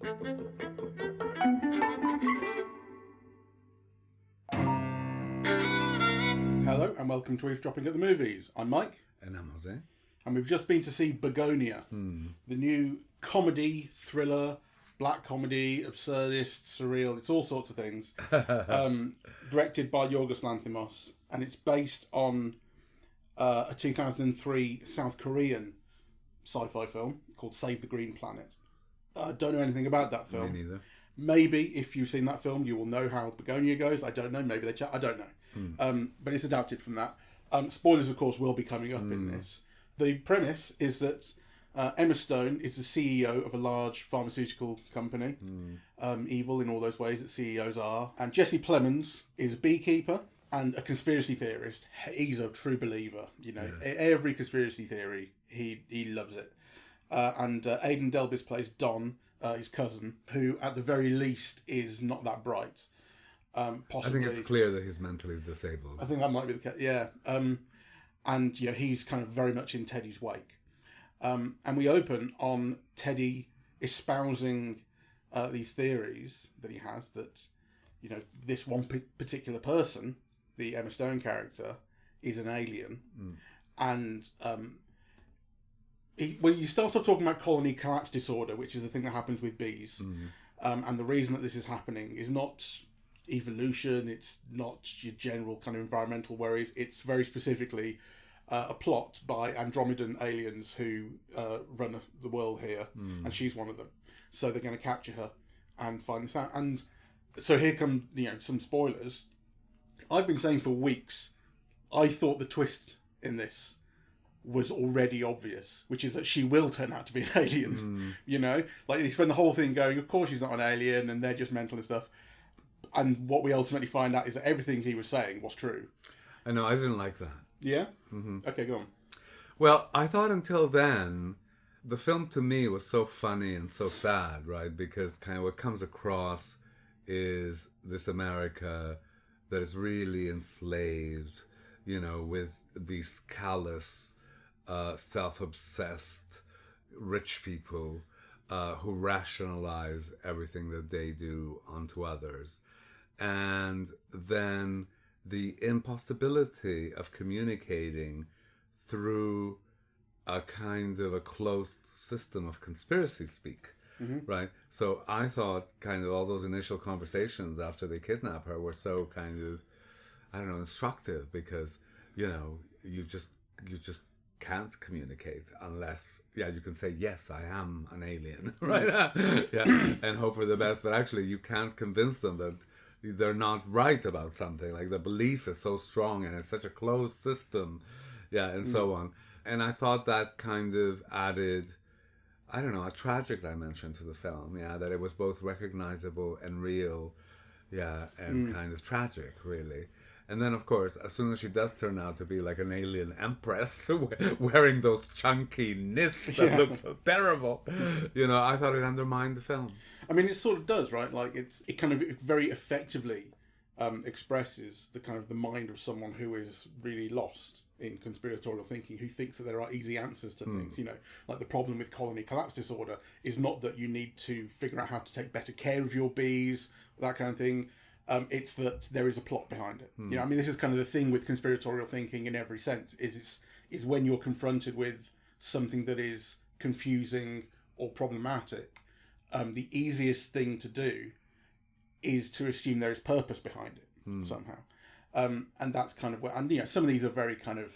Hello and welcome to Eavesdropping at the Movies. I'm Mike. And I'm Jose. And we've just been to see Bugonia, the new comedy, thriller, black comedy, absurdist, surreal, it's all sorts of things, directed by Yorgos Lanthimos. And it's based on a 2003 South Korean sci-fi film called Save the Green Planet. I don't know anything about that film. Me neither. Maybe if you've seen that film, you will know how Bugonia goes. I don't know. Maybe they chat. I don't know. But it's adapted from that. Spoilers, of course, will be coming up in this. The premise is that Emma Stone is the CEO of a large pharmaceutical company, evil in all those ways that CEOs are. And Jesse Plemons is a beekeeper and a conspiracy theorist. He's a true believer. You know, every conspiracy theory, he loves it. And Aidan Delbis plays Don, his cousin, who at the very least is not that bright. Possibly, I think it's clear that he's mentally disabled. I think that might be the case, yeah. And, you know, he's kind of very much in Teddy's wake. And we open on Teddy espousing these theories that he has that, you know, this one particular person, the Emma Stone character, is an alien. And when you start off talking about colony collapse disorder, which is the thing that happens with bees, and the reason that this is happening is not evolution, it's not your general kind of environmental worries, it's very specifically a plot by Andromedan aliens who run the world here, and she's one of them. So they're going to capture her and find this out. And so here come, you know, some spoilers. I've been saying for weeks, I thought the twist in this was already obvious, which is that she will turn out to be an alien. You know, like they spend the whole thing going, of course she's not an alien and they're just mental and stuff. And what we ultimately find out is that everything he was saying was true. I know, I didn't like that. Yeah? Okay, go on. Well, I thought until then, the film to me was so funny and so sad, right? Because kind of what comes across is this America that is really enslaved, you know, with these callous, self-obsessed rich people who rationalize everything that they do onto others. And then the impossibility of communicating through a kind of a closed system of conspiracy speak, right? So I thought kind of all those initial conversations after they kidnap her were so kind of, I don't know, instructive, because, you know, you just can't communicate unless, you can say, yes, I am an alien, right? And hope for the best, but actually you can't convince them that they're not right about something. Like the belief is so strong and it's such a closed system, and so on. And I thought that kind of added, I don't know, a tragic dimension to the film, that it was both recognizable and real, and kind of tragic, really. And then, of course, as soon as she does turn out to be like an alien empress, wearing those chunky knits that look so terrible, you know, I thought it undermined the film. I mean, it sort of does, right? Like, it kind of very effectively expresses the kind of the mind of someone who is really lost in conspiratorial thinking, who thinks that there are easy answers to things. You know, like the problem with colony collapse disorder is not that you need to figure out how to take better care of your bees, that kind of thing. It's that there is a plot behind it. You know, I mean, this is kind of the thing with conspiratorial thinking in every sense, is when you're confronted with something that is confusing or problematic, the easiest thing to do is to assume there is purpose behind it somehow. And that's kind of where, and, you know, some of these are very kind of,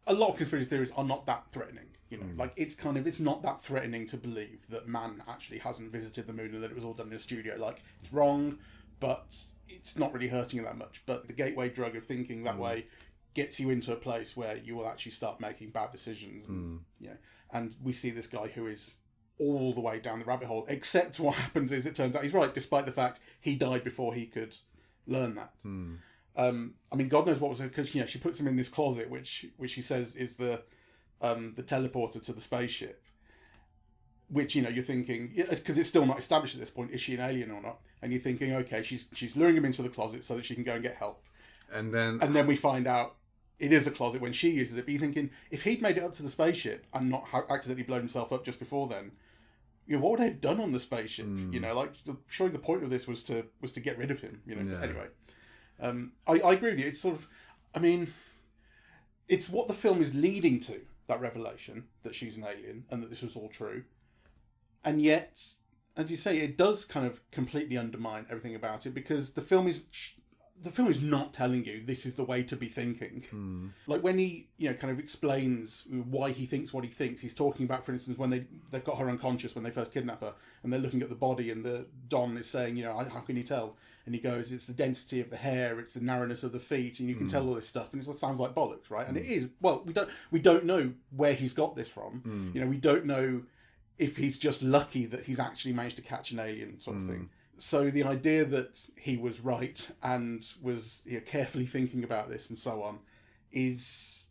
a lot of conspiracy theories are not that threatening. You know, like it's not that threatening to believe that man actually hasn't visited the moon and that it was all done in a studio. Like, it's wrong, but it's not really hurting you that much. But the gateway drug of thinking that way gets you into a place where you will actually start making bad decisions. And, you know, and we see this guy who is all the way down the rabbit hole, except what happens is it turns out he's right, despite the fact he died before he could learn that. I mean, God knows what was it, because, you know, she puts him in this closet, which she says is the teleporter to the spaceship. Which, you know, you're thinking, because it's still not established at this point, is she an alien or not? And you're thinking, okay, she's luring him into the closet so that she can go and get help. And then we find out it is a closet when she uses it. But you're thinking, if he'd made it up to the spaceship and not accidentally blown himself up just before then, what would they have done on the spaceship? Like, surely the point of this was to get rid of him. Anyway, I agree with you. It's sort of, I mean, it's what the film is leading to, that revelation that she's an alien and that this was all true, and yet, as you say, it does kind of completely undermine everything about it, because the film is not telling you this is the way to be thinking. Like when he, kind of explains why he thinks what he thinks, he's talking about, for instance, when they've got her unconscious when they first kidnap her, and they're looking at the body, and the Don is saying, how can you tell? And he goes, it's the density of the hair, it's the narrowness of the feet, and you can tell all this stuff, and it sounds like bollocks, right? And it is. Well, we don't know where he's got this from. We don't know if he's just lucky that he's actually managed to catch an alien, sort of thing. So the idea that he was right and was carefully thinking about this and so on it's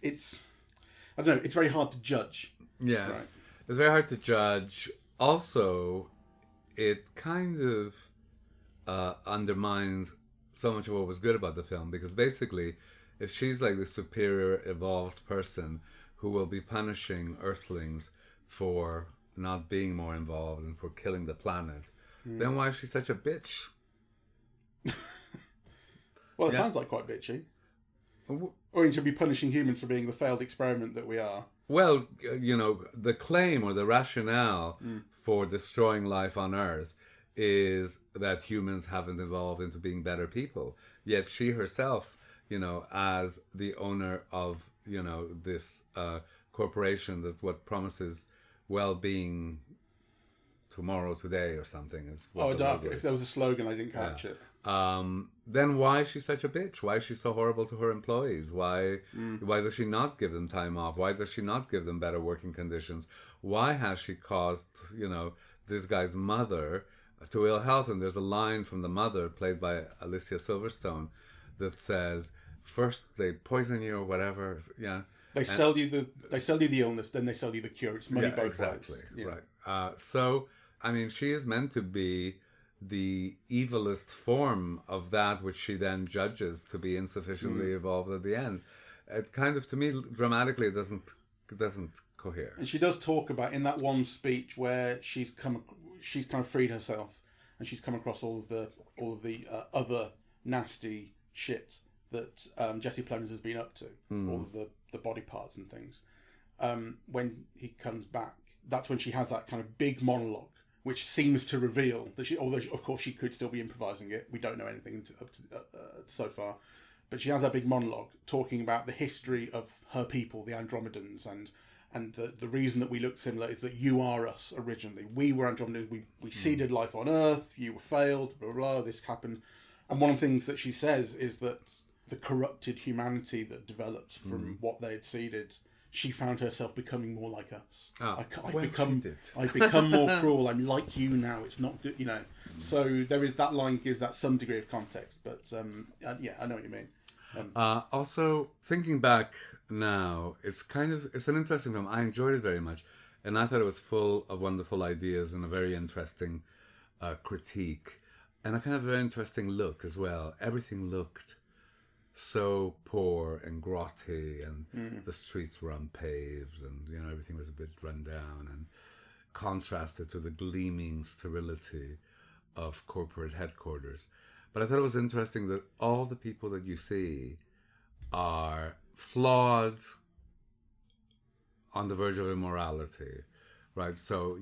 I don't know, it's very hard to judge. Yes, right? It's very hard to judge. Also, it kind of undermines so much of what was good about the film, because basically, if she's like the superior evolved person who will be punishing Earthlings for not being more involved and for killing the planet, then why is she such a bitch? Well, it sounds like quite bitchy. Or you should be punishing humans for being the failed experiment that we are. Well, the claim or the rationale for destroying life on Earth is that humans haven't evolved into being better people. Yet she herself, as the owner of, this corporation that what promises well-being tomorrow, today, or something is what if there was a slogan, I didn't catch it. Then why is she such a bitch? Why is she so horrible to her employees? Why does she not give them time off? Why does she not give them better working conditions? Why has she caused, this guy's mother to ill health? And there's a line from the mother, played by Alicia Silverstone, that says, first they poison you or whatever, They sell you the illness, then they sell you the cure. It's money both ways. Right. So, I mean, she is meant to be the evilest form of that which she then judges to be insufficiently evolved at the end. It kind of, to me, dramatically, it doesn't cohere. And she does talk about, in that one speech where she's kind of freed herself, and she's come across all of the other nasty shit that Jesse Plemons has been up to, all of the body parts and things. When he comes back, that's when she has that kind of big monologue, which seems to reveal that although of course she could still be improvising it, we don't know anything up to so far, but she has that big monologue talking about the history of her people, the Andromedans, and the reason that we look similar is that you are us originally. We were Andromedans, we seeded life on Earth, you were failed, blah, blah, blah, this happened. And one of the things that she says is that the corrupted humanity that developed from what they had seeded, she found herself becoming more like us. I've become more cruel. I'm like you now. It's not good, So there is that line, gives that some degree of context. But I know what you mean. Also, thinking back now, it's an interesting film. I enjoyed it very much, and I thought it was full of wonderful ideas and a very interesting critique, and a kind of very interesting look as well. Everything looked so poor and grotty, and the streets were unpaved, and everything was a bit run down, and contrasted to the gleaming sterility of corporate headquarters. But I thought it was interesting that all the people that you see are flawed, on the verge of immorality, right? So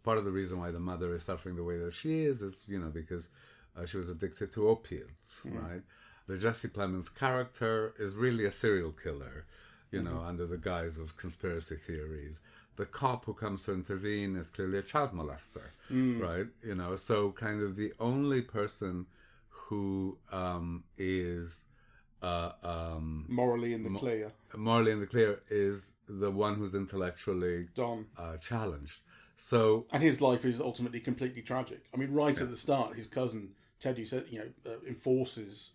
part of the reason why the mother is suffering the way that she is because she was addicted to opiates, right? The Jesse Plemons character is really a serial killer, under the guise of conspiracy theories. The cop who comes to intervene is clearly a child molester, right? So kind of the only person who is morally in the clear. Morally in the clear is the one who's intellectually Don challenged. So, and his life is ultimately completely tragic. I mean, right at the start, his cousin Teddy said, enforces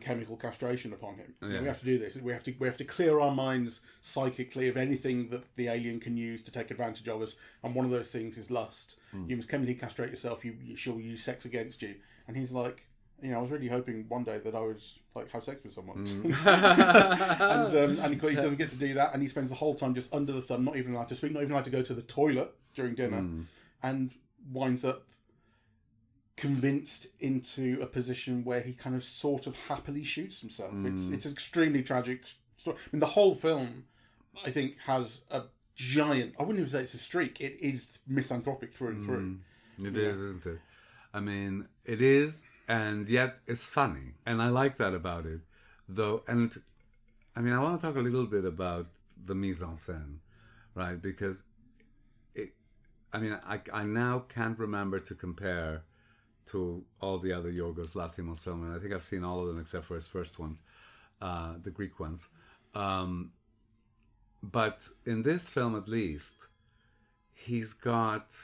chemical castration upon him. We have to do this. We have to clear our minds psychically of anything that the alien can use to take advantage of us. And one of those things is lust. You must chemically castrate yourself. She'll use sex against you. And he's like, I was really hoping one day that I would have sex with someone. and he doesn't get to do that, and he spends the whole time just under the thumb, not even allowed to speak, not even allowed to go to the toilet. during dinner, and winds up convinced into a position where he kind of sort of happily shoots himself. It's an extremely tragic story. I mean, the whole film, I think, has a giant, I wouldn't even say it's a streak, it is misanthropic through and through. It is, isn't it? I mean, it is, and yet it's funny. And I like that about it, though. And I mean, I want to talk a little bit about the mise en scène, right? Because I now can't remember to compare to all the other Yorgos Lanthimos films, and I think I've seen all of them except for his first ones, the Greek ones. But in this film, at least, he's got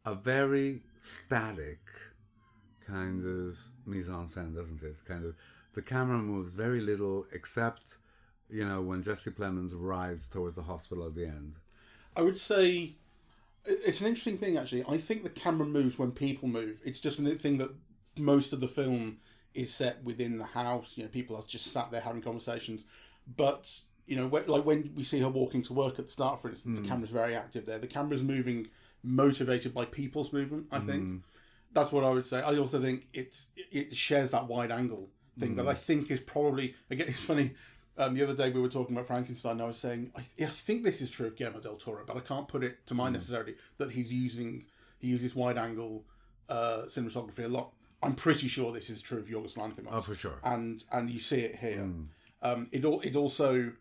a very static kind of mise en scène, doesn't it? Kind of, the camera moves very little, except, when Jesse Plemons rides towards the hospital at the end. I would say it's an interesting thing, actually. I think the camera moves when people move. It's just a thing that most of the film is set within the house. People are just sat there having conversations. But, when we see her walking to work at the start, for instance, the camera's very active there. The camera's moving, motivated by people's movement, I think. That's what I would say. I also think it shares that wide angle thing that I think is probably, again, it's funny. The other day we were talking about Frankenstein, and I was saying, I think this is true of Guillermo del Toro, but I can't put it to mind necessarily, that he uses wide angle cinematography a lot. I'm pretty sure this is true of Yorgos Lanthimos. Oh, for sure. And you see it here. It also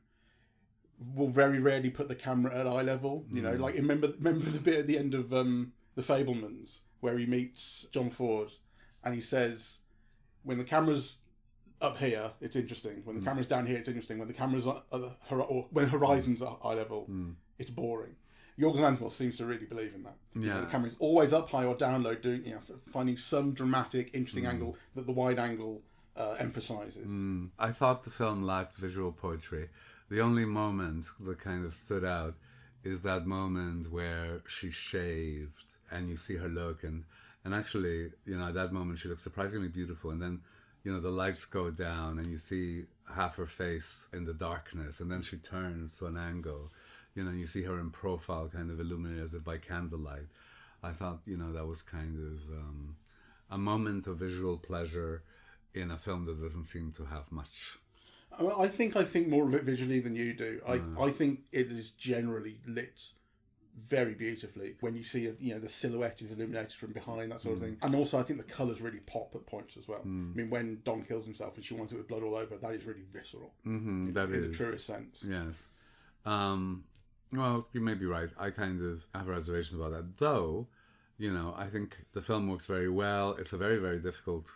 will very rarely put the camera at eye level. Like remember the bit at the end of The Fabelmans where he meets John Ford, and he says, when the camera's up here, it's interesting. When the camera's down here, it's interesting. When the camera's when horizon's at eye level, it's boring. Yorgos Lanthimos seems to really believe in that. Yeah. The camera's always up high or down low, finding some dramatic, interesting angle that the wide angle emphasizes. I thought the film lacked visual poetry. The only moment that kind of stood out is that moment where she's shaved and you see her look, and actually, at that moment she looks surprisingly beautiful, and then the lights go down and you see half her face in the darkness, and then she turns to an angle, and you see her in profile, kind of illuminated as if by candlelight. I thought, that was kind of a moment of visual pleasure in a film that doesn't seem to have much. I think more of it visually than you do. I think it is generally lit very beautifully when you see the silhouette is illuminated from behind, that sort of thing. And also I think the colours really pop at points as well. I mean, when Don kills himself and she wants it with blood all over, that is really visceral. In the truest sense. Yes. Well, you may be right. I kind of have reservations about that, though. I think the film works very well. It's a very, very difficult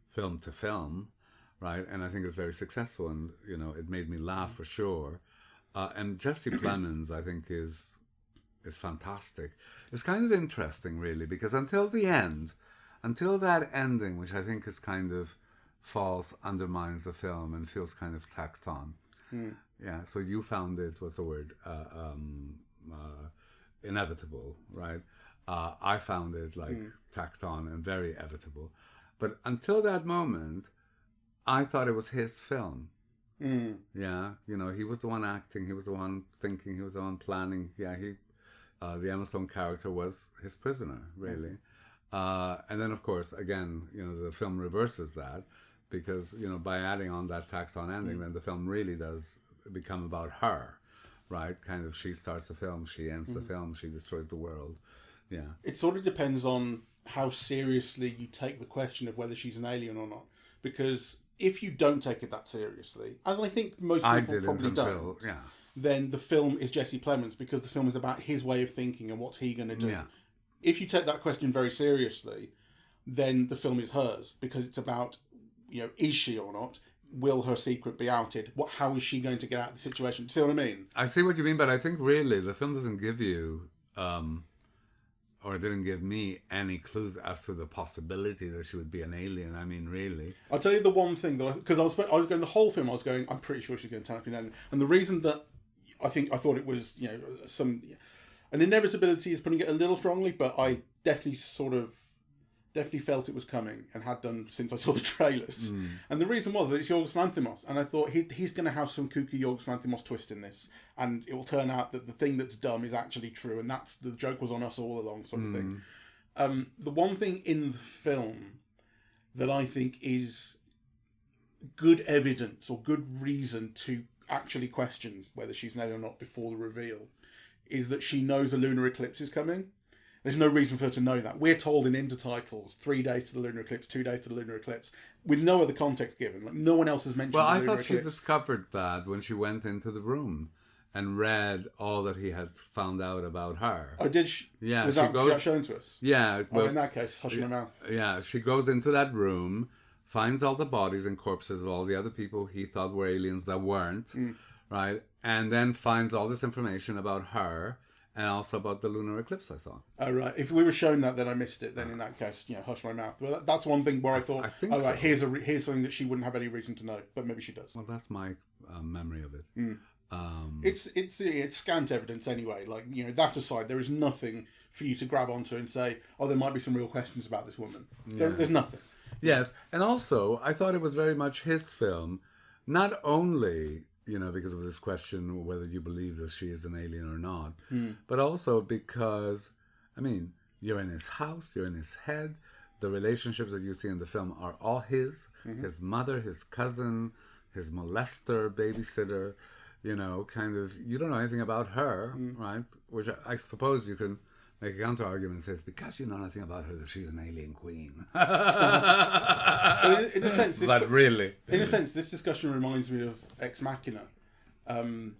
film to film, right? And I think it's very successful, and it made me laugh for sure. And Jesse Plemons, I think, is fantastic. It's kind of interesting, really, because until that ending, which I think is kind of undermines the film and feels kind of tacked on. Yeah, so you found it, what's the word? Inevitable, right? I found it tacked on and very inevitable. But until that moment, I thought it was his film. Yeah, he was the one acting, he was the one thinking, he was the one planning. Yeah, the Emma Stone character was his prisoner, really. And then, of course, again, the film reverses that, because, by adding on that tacked on ending, then the film really does become about her, right? Kind of, she starts the film, she ends the film, she destroys the world. Yeah. It sort of depends on how seriously you take the question of whether she's an alien or not. Because if you don't take it that seriously, as I think most people probably don't, then the film is Jesse Plemons, because the film is about his way of thinking and what's he going to do. Yeah. If you take that question very seriously, then the film is hers, because it's about, is she or not? Will her secret be outed? How is she going to get out of the situation? See what I mean? I see what you mean, but I think really the film doesn't give you, or it didn't give me any clues as to the possibility that she would be an alien. I mean, really. I'll tell you the one thing that because I was going the whole film. I was going, I'm pretty sure she's going to turn up in an alien, and the reason that I thought it was an inevitability is putting it a little strongly, but I definitely sort of definitely felt it was coming and had done since I saw the trailers. And the reason was that it's Yorgos Lanthimos, and I thought he's going to have some kooky Yorgos Lanthimos twist in this, and it will turn out that the thing that's dumb is actually true, and that's the joke was on us all along, sort of thing. The one thing in the film that I think is good evidence or good reason to actually question whether she's an alien or not before the reveal is that she knows a lunar eclipse is coming. There's no reason for her to know that. We're told in intertitles 3 days to the lunar eclipse, 2 days to the lunar eclipse, with no other context given. Like, no one else has mentioned the lunar eclipse. Well, I thought she discovered that when she went into the room and read all that he had found out about her. Oh, did she? Yeah. Was that shown to us? Yeah. Well, in that case, hush your mouth. Yeah, she goes into that room, finds all the bodies and corpses of all the other people he thought were aliens that weren't, right? And then finds all this information about her and also about the lunar eclipse, I thought. Oh, right. If we were shown that, then I missed it. Then in that case, hush my mouth. Well, that's one thing where I thought, so. Right, here's something that she wouldn't have any reason to know, but maybe she does. Well, that's my memory of it. It's scant evidence anyway. Like, that aside, there is nothing for you to grab onto and say, oh, there might be some real questions about this woman. There's nothing. Yes, and also, I thought it was very much his film, not only, because of this question whether you believe that she is an alien or not, but also because, you're in his house, you're in his head, the relationships that you see in the film are all his mother, his cousin, his molester, babysitter, you don't know anything about her, right? Which I suppose you can make a counter argument and say it's because you know nothing about her that she's an alien queen. Well, in a sense, this discussion reminds me of Ex Machina, and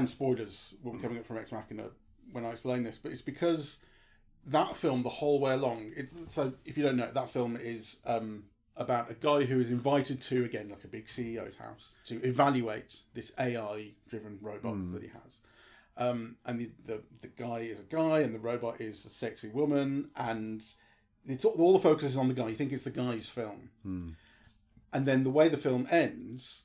spoilers will be coming up from Ex Machina when I explain this. But it's because that film, the whole way along, so if you don't know, that film is about a guy who is invited to, again, like a big CEO's house, to evaluate this AI-driven robot that he has. And the guy is a guy, and the robot is a sexy woman, and all the focus is on the guy. You think it's the guy's film. And then the way the film ends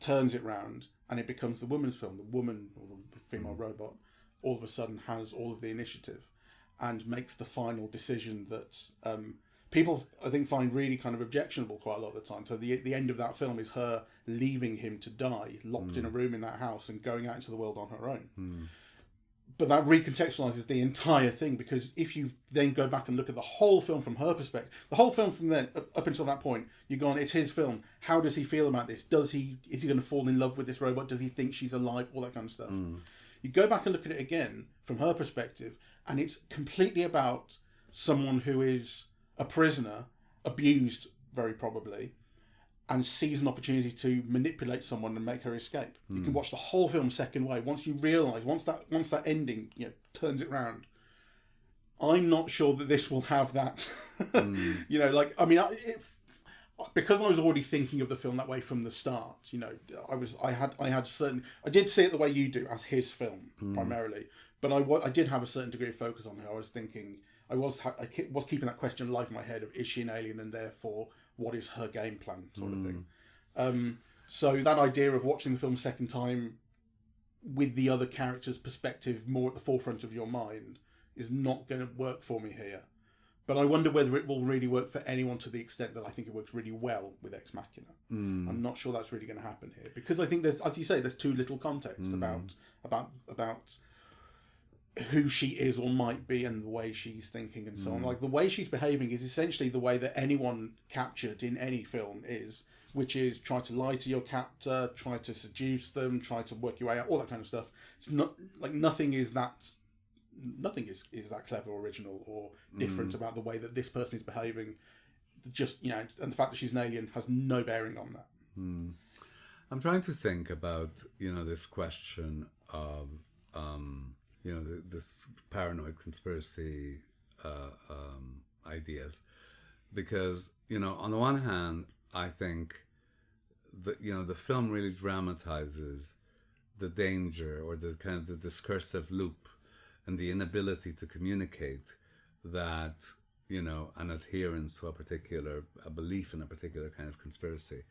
turns it round, and it becomes the woman's film. The woman, or the female robot, all of a sudden has all of the initiative and makes the final decision that people, I think, find really kind of objectionable quite a lot of the time. So the end of that film is her leaving him to die, locked in a room in that house and going out into the world on her own. But that recontextualizes the entire thing, because if you then go back and look at the whole film from her perspective, the whole film from then up until that point, you're going, it's his film. How does he feel about this? Is he going to fall in love with this robot? Does he think she's alive? All that kind of stuff. You go back and look at it again from her perspective, and it's completely about someone who is a prisoner, abused very probably, and sees an opportunity to manipulate someone and make her escape. You can watch the whole film second way. Once you realise, once that ending turns it round, I'm not sure that this will have that. Because I was already thinking of the film that way from the start. I did see it the way you do, as his film primarily, but I did have a certain degree of focus on her. I was thinking. I was keeping that question alive in my head of, is she an alien, and therefore what is her game plan, sort of thing. So that idea of watching the film a second time with the other character's perspective more at the forefront of your mind is not going to work for me here. But I wonder whether it will really work for anyone to the extent that I think it works really well with Ex Machina. I'm not sure that's really going to happen here, because I think there's, as you say, there's too little context about who she is or might be and the way she's thinking and so on. Like, the way she's behaving is essentially the way that anyone captured in any film is, which is try to lie to your captor, try to seduce them, try to work your way out, all that kind of stuff. It's not like nothing is that clever, or original, or different about the way that this person is behaving. Just, and the fact that she's an alien has no bearing on that. I'm trying to think about, this question of this paranoid conspiracy ideas, because on the one hand, I think that the film really dramatizes the danger, or the kind of the discursive loop and the inability to communicate that an adherence to a belief in a particular kind of conspiracy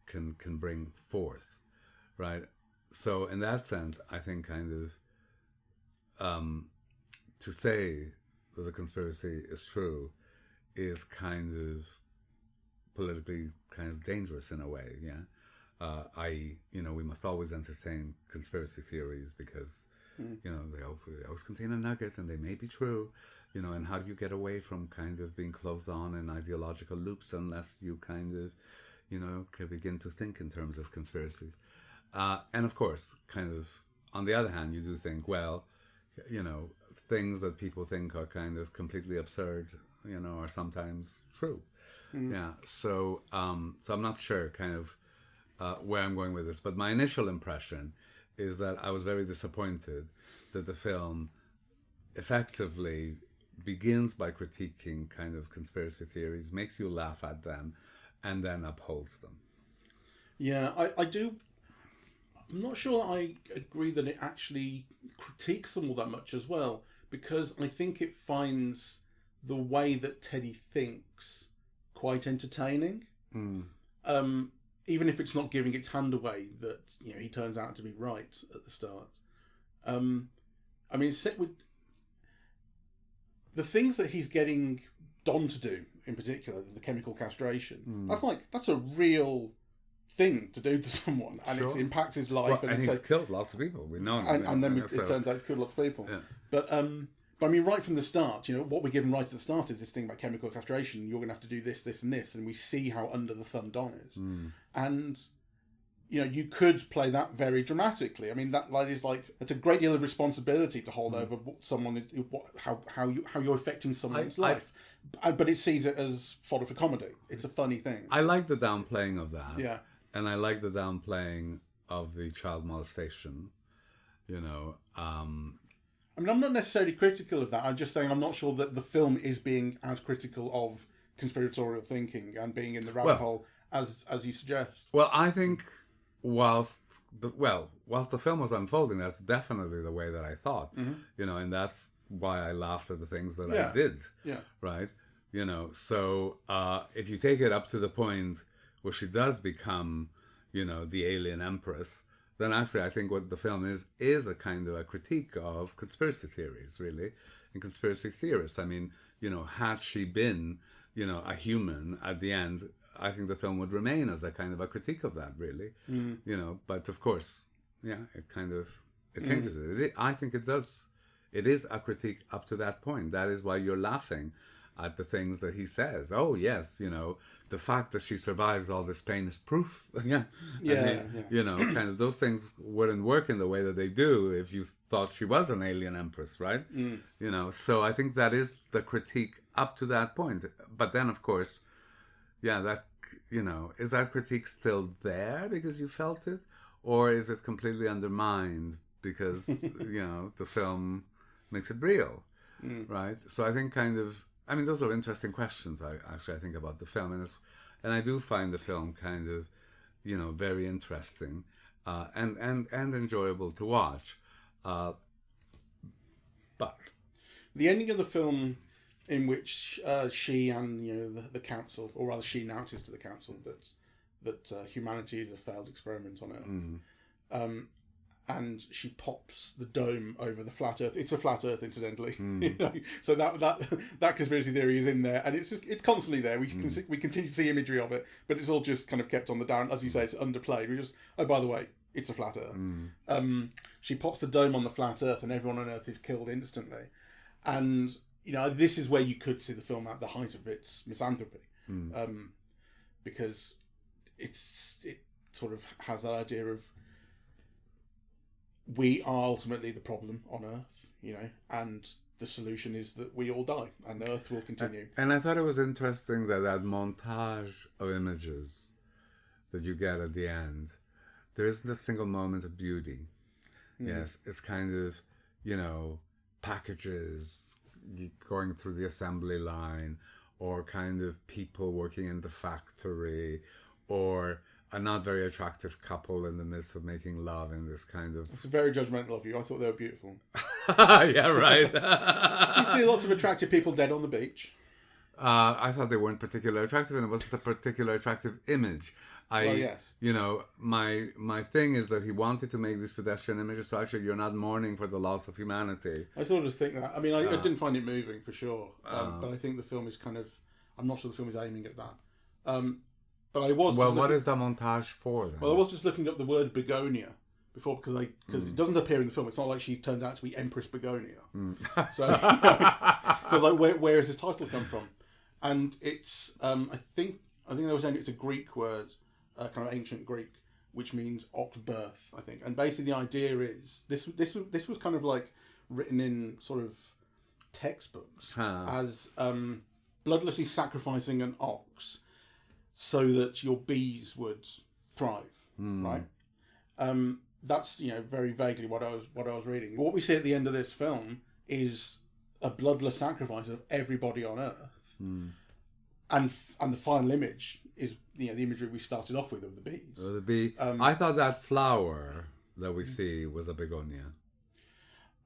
can bring forth, right? So in that sense, I think kind of to say that the conspiracy is true is kind of politically kind of dangerous in a way, i.e., we must always entertain conspiracy theories because they always contain a nugget and they may be true, and how do you get away from kind of being closed on in ideological loops unless you kind of can begin to think in terms of conspiracies, and of course kind of on the other hand you do think, well, things that people think are kind of completely absurd are sometimes true. So I'm not sure kind of where I'm going with this, but my initial impression is that I was very disappointed that the film effectively begins by critiquing kind of conspiracy theories, makes you laugh at them, and then upholds them. Yeah, I do. I'm not sure that I agree that it actually critiques them all that much as well, because I think it finds the way that Teddy thinks quite entertaining. Even if it's not giving its hand away that he turns out to be right at the start. I mean, set with the things that he's getting Don to do, in particular, the chemical castration. That's a real thing to do to someone, and it impacts his life. Well, and he's killed lots of people. We know, and then it turns out he's killed lots of people. Yeah. But I mean, right from the start, what we're given right at the start is this thing about chemical castration. You're going to have to do this, this, and this, and we see how under the thumb Don is. And you could play that very dramatically. I mean, that is it's a great deal of responsibility to hold over someone, how you're affecting someone's life. But it sees it as fodder for comedy. It's a funny thing. I like the downplaying of that. Yeah. And I like the downplaying of the child molestation. I mean, I'm not necessarily critical of that. I'm just saying I'm not sure that the film is being as critical of conspiratorial thinking and being in the rabbit hole as you suggest. Well, I think whilst the film was unfolding, that's definitely the way that I thought. And that's why I laughed at the things that I did. Yeah. Right? So if you take it up to the point where she does become, the alien empress, then actually I think what the film is a kind of a critique of conspiracy theories, really, and conspiracy theorists. I mean, had she been, a human at the end, I think the film would remain as a kind of a critique of that, really. But of course, it changes it. I think it does. It is a critique up to that point. That is why you're laughing at the things that he says. Oh, yes, the fact that she survives all this pain is proof. Kind of those things wouldn't work in the way that they do if you thought she was an alien empress, right? So I think that is the critique up to that point. But then, of course, that, is that critique still there because you felt it? Or is it completely undermined because, the film makes it real, right? So I think those are interesting questions. I think about the film, and I do find the film kind of, very interesting, and enjoyable to watch. But the ending of the film, in which she and the council, or rather she announces to the council that humanity is a failed experiment on Earth. And she pops the dome over the flat Earth. It's a flat Earth, incidentally. So that conspiracy theory is in there, and it's constantly there. We continue to see imagery of it, but it's all just kind of kept on the down. As you say, it's underplayed. We just, oh, by the way, it's a flat Earth. She pops the dome on the flat Earth, and everyone on Earth is killed instantly. And this is where you could see the film at the height of its misanthropy, because it sort of has that idea of, we are ultimately the problem on Earth, and the solution is that we all die and the Earth will continue. And I thought it was interesting that montage of images that you get at the end, there isn't a single moment of beauty. Yes, it's kind of, packages going through the assembly line, or kind of people working in the factory, or a not very attractive couple in the midst of making love in this kind of... It's very judgmental of you. I thought they were beautiful. Yeah, right. You see lots of attractive people dead on the beach. I thought they weren't particularly attractive, and it wasn't a particularly attractive image. Yes. My thing is that he wanted to make these pedestrian images, so actually you're not mourning for the loss of humanity. I sort of think that. I mean, I didn't find it moving, for sure. But I think the film is kind of... I'm not sure the film is aiming at that. But I was. Well, what is the montage for then? Well, I was just looking up the word Bugonia before because it doesn't appear in the film. It's not like she turns out to be Empress Bugonia. So, so like, where has this title come from? And it's I think they were saying it's a Greek word, kind of ancient Greek, which means ox birth. I think, and basically the idea is this was kind of like written in sort of textbooks as bloodlessly sacrificing an ox so that your bees would thrive, right? That's very vaguely what I was reading. What we see at the end of this film is a bloodless sacrifice of everybody on Earth, and the final image is the imagery we started off with of the bees. The bee. I thought that flower that we see was a begonia.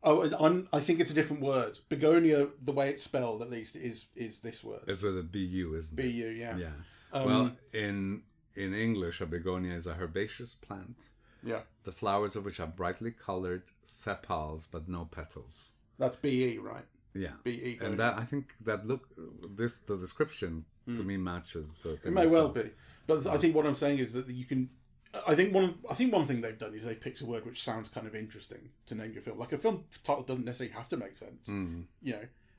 Oh, I think it's a different word. Begonia, the way it's spelled, at least, is this word. It's with a B-U, isn't it? B-U, yeah. Yeah. Well, in English, a begonia is a herbaceous plant. Yeah. The flowers of which are brightly coloured sepals, but no petals. That's B-E, right? Yeah. B-E. And that, I think that the description to me matches the thing. It may well be. But I think what I'm saying is that you can... I think one thing they've done is they've picked a word which sounds kind of interesting to name your film. Like a film title doesn't necessarily have to make sense.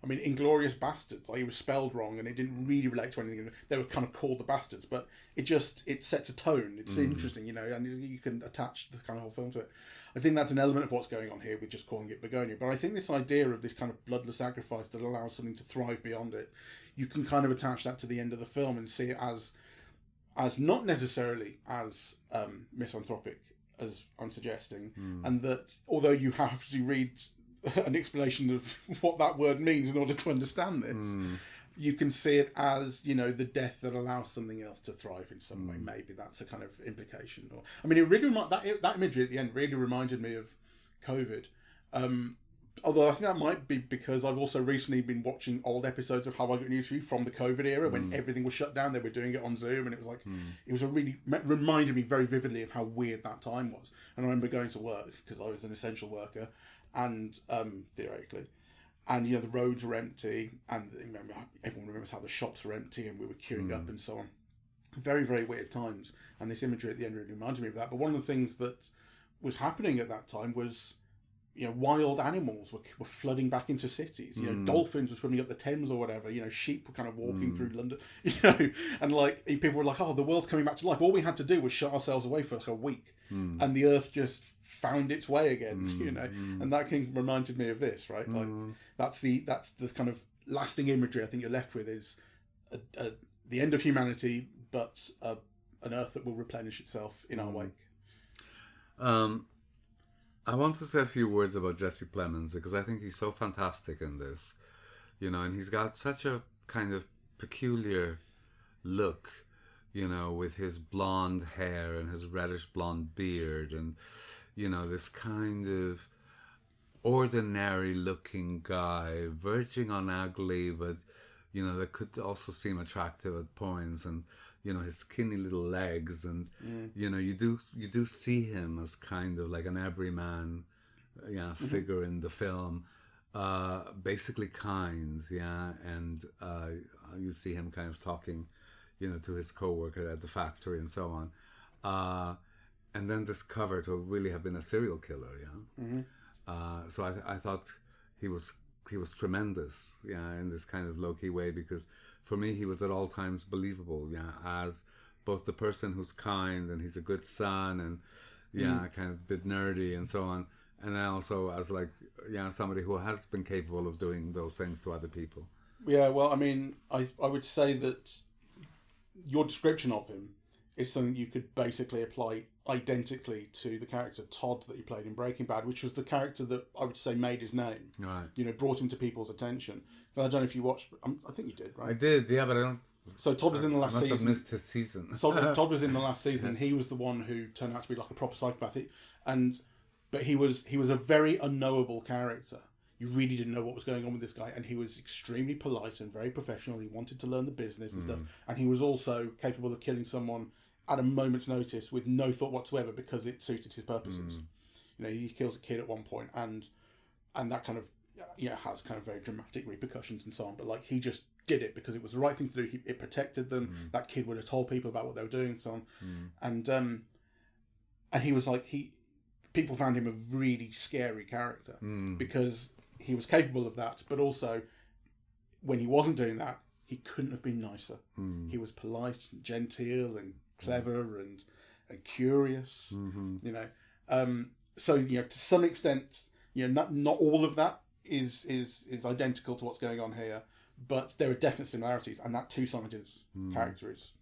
I mean, Inglourious Bastards, like it was spelled wrong and it didn't really relate to anything. They were kind of called the Bastards, but it sets a tone. It's interesting, and you can attach the kind of whole film to it. I think that's an element of what's going on here with just calling it Bugonia. But I think this idea of this kind of bloodless sacrifice that allows something to thrive beyond it, you can kind of attach that to the end of the film and see it as not necessarily as misanthropic as I'm suggesting, and that although you have to read an explanation of what that word means in order to understand this, you can see it as the death that allows something else to thrive in some way. Maybe that's a kind of implication. Or I mean, it really that imagery at the end really reminded me of COVID. Although I think that might be because I've also recently been watching old episodes of How I Got News from the COVID era when everything was shut down. They were doing it on Zoom, and it was like reminded me very vividly of how weird that time was. And I remember going to work because I was an essential worker, and theoretically, and the roads were empty, and everyone remembers how the shops were empty, and we were queuing up and so on. Very, very weird times, and this imagery at the end really reminded me of that. But one of the things that was happening at that time was wild animals were flooding back into cities. Dolphins were swimming up the Thames or whatever. Sheep were kind of walking through London. And like people were like, "Oh, the world's coming back to life." All we had to do was shut ourselves away for like a week, and the Earth just found its way again. And that reminded me of this, right? Like that's the kind of lasting imagery I think you're left with is the end of humanity, but an Earth that will replenish itself in our wake. I want to say a few words about Jesse Plemons because I think he's so fantastic in this, and he's got such a kind of peculiar look, with his blonde hair and his reddish blonde beard and, this kind of ordinary looking guy, verging on ugly, but, that could also seem attractive at points, and, his skinny little legs, and you do see him as kind of like an everyman, figure in the film, basically kind, and you see him kind of talking, to his co-worker at the factory and so on, and then discovered to really have been a serial killer, so I thought he was tremendous, in this kind of low-key way, because for me, he was at all times believable, as both the person who's kind and he's a good son and, kind of a bit nerdy and so on. And then also as somebody who has been capable of doing those things to other people. Yeah, well, I mean, I would say that your description of him is something you could basically apply identically to the character Todd that he played in Breaking Bad, which was the character that I would say made his name. Right. Brought him to people's attention. But I don't know if you watched. I think you did, right? I did, yeah, but I don't. So Todd was in the last season. Must have missed his season. Todd was in the last season. He was the one who turned out to be like a proper psychopath, but he was a very unknowable character. You really didn't know what was going on with this guy, and he was extremely polite and very professional. He wanted to learn the business and stuff, and he was also capable of killing someone at a moment's notice with no thought whatsoever because it suited his purposes. He kills a kid at one point, and that kind of has kind of very dramatic repercussions and so on. But like he just did it because it was the right thing to do. It protected them. That kid would have told people about what they were doing and so on. And he was like people found him a really scary character because he was capable of that, but also when he wasn't doing that, he couldn't have been nicer. He was polite and genteel and clever and curious, so to some extent, not all of that is identical to what's going on here, but there are definite similarities, and that two-sided character is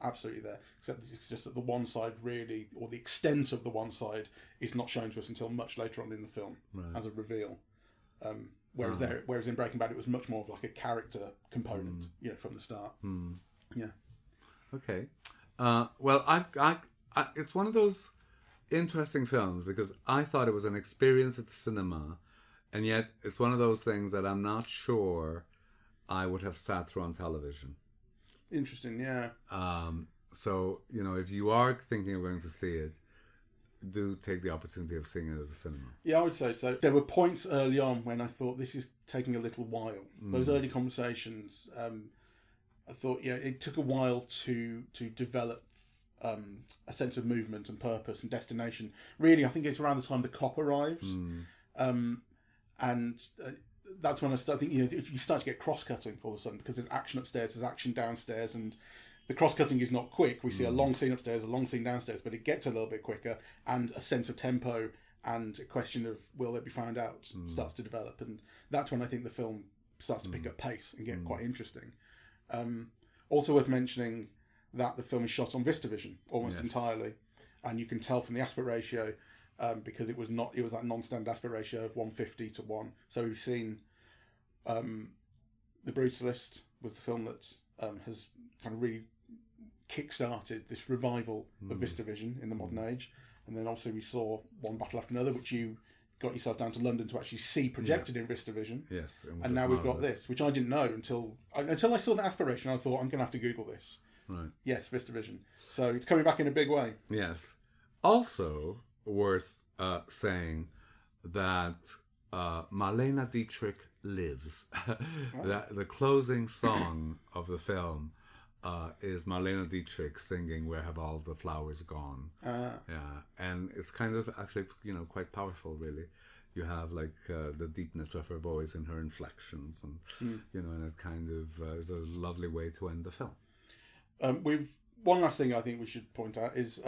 absolutely there, except it's just that the one side really, or the extent of the one side, is not shown to us until much later on in the film as a reveal. Whereas in Breaking Bad, it was much more of like a character component, from the start. Yeah. Okay. Well, I it's one of those interesting films because I thought it was an experience at the cinema, and yet it's one of those things that I'm not sure I would have sat through on television. Interesting, yeah. So, if you are thinking of going to see it, do take the opportunity of seeing it at the cinema. Yeah, I would say so. There were points early on when I thought this is taking a little while. Those early conversations, I thought, it took a while to develop a sense of movement and purpose and destination. Really, I think it's around the time the cop arrives. And that's when I start thinking, if you start to get cross-cutting all of a sudden, because there's action upstairs, there's action downstairs, and the cross-cutting is not quick. We see a long scene upstairs, a long scene downstairs, but it gets a little bit quicker, and a sense of tempo and a question of will they be found out starts to develop. And that's when I think the film starts to pick up pace and get quite interesting. Also worth mentioning that the film is shot on VistaVision almost entirely, and you can tell from the aspect ratio because it was that non-standard aspect ratio of 150 to 1. So we've seen The Brutalist was the film that has kind of really kick-started this revival of VistaVision in the modern age. And then obviously we saw One Battle After Another, which you got yourself down to London to actually see projected in VistaVision. Yes. And now we've got this, which I didn't know until I saw that aspiration. I thought, I'm going to have to Google this. Right. Yes, VistaVision. So it's coming back in a big way. Yes. Also worth saying that Marlene Dietrich lives. The closing song of the film is Marlene Dietrich singing "Where Have All the Flowers Gone?" Yeah, and it's kind of actually quite powerful, really. You have like the deepness of her voice and her inflections, and and it kind of is a lovely way to end the film. One last thing I think we should point out is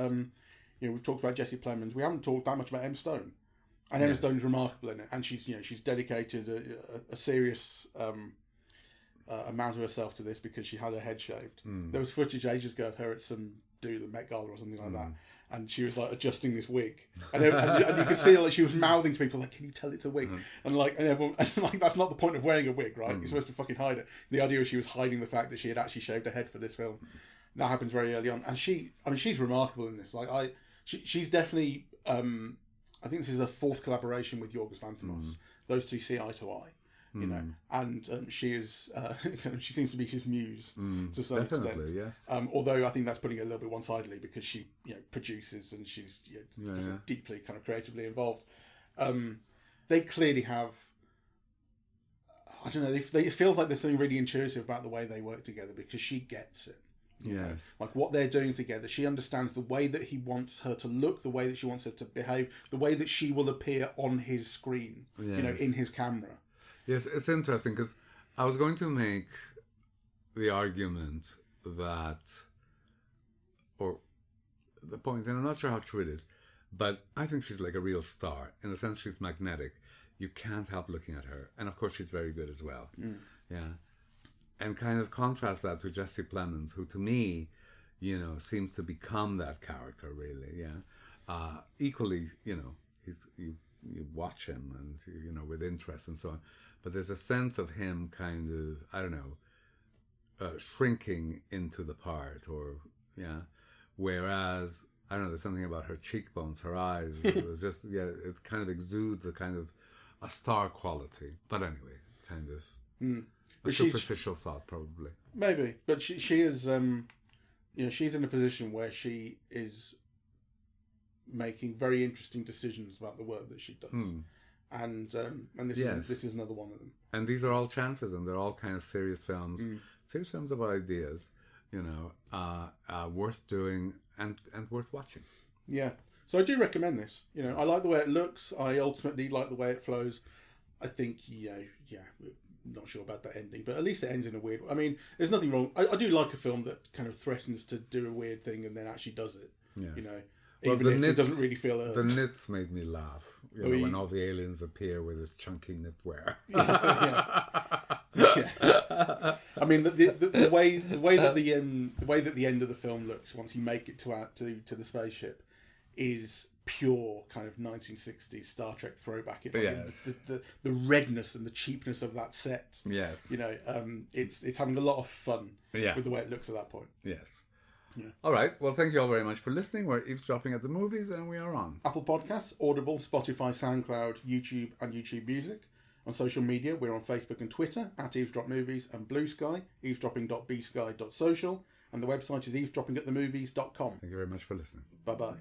we've talked about Jesse Plemons. We haven't talked that much about Emma Stone. And Emma Stone's remarkable in it, and she's dedicated a serious amount of herself to this because she had her head shaved. There was footage ages ago of her at some do the Met Gala or something like that, and she was like adjusting this wig, and you could see like she was mouthing to people like, "Can you tell it's a wig?" And everyone, and that's not the point of wearing a wig, right? You're supposed to fucking hide it. The idea was she was hiding the fact that she had actually shaved her head for this film. That happens very early on, and she's remarkable in this. Like she's definitely. I think this is a fourth collaboration with Yorgos Lanthimos. Those two see eye to eye, and she is she seems to be his muse to some extent. Yes. Although I think that's putting it a little bit one-sidedly because she produces and she's deeply kind of creatively involved. They clearly have. I don't know. It feels like there's something really intuitive about the way they work together because she gets it. Yes. Like what they're doing together. She understands the way that he wants her to look, the way that she wants her to behave, the way that she will appear on his screen, in his camera. Yes, it's interesting because I was going to make the argument that, or the point, and I'm not sure how true it is, but I think she's like a real star. In the sense she's magnetic. You can't help looking at her. And of course she's very good as well. Yeah. And kind of contrast that to Jesse Plemons, who to me, seems to become that character really. Yeah. Equally, you watch him and with interest and so on, but there's a sense of him kind of, I don't know, shrinking into the part, or whereas I don't know, there's something about her cheekbones, her eyes. It was just it kind of exudes a kind of a star quality. But anyway, kind of. A superficial thought, probably. Maybe, but she is, she's in a position where she is making very interesting decisions about the work that she does, and this Yes. is another one of them. And these are all chances, and they're all kind of serious films. Serious films about ideas, worth doing and worth watching. Yeah. So I do recommend this. I like the way it looks. I ultimately like the way it flows. I think, we're not sure about that ending, but at least it ends in a weird way. I mean, there's nothing wrong. I do like a film that kind of threatens to do a weird thing and then actually does it. Yes. Well, even if it doesn't really feel the knits made me laugh. When all the aliens appear with his chunky knitwear. Yeah. I mean, the way that the end of the film looks once you make it to the spaceship is pure kind of 1960s Star Trek throwback. Yes. The redness and the cheapness of that set. Yes. It's having a lot of fun with the way it looks at that point. Yes. Yeah. All right. Well, thank you all very much for listening. We're Eavesdropping at the Movies, and we are on Apple Podcasts, Audible, Spotify, SoundCloud, YouTube, and YouTube Music. On social media, we're on Facebook and Twitter at Eavesdrop Movies and Blue Sky, eavesdropping.bsky.social, and the website is eavesdroppingatthemovies.com. Thank you very much for listening. Bye-bye.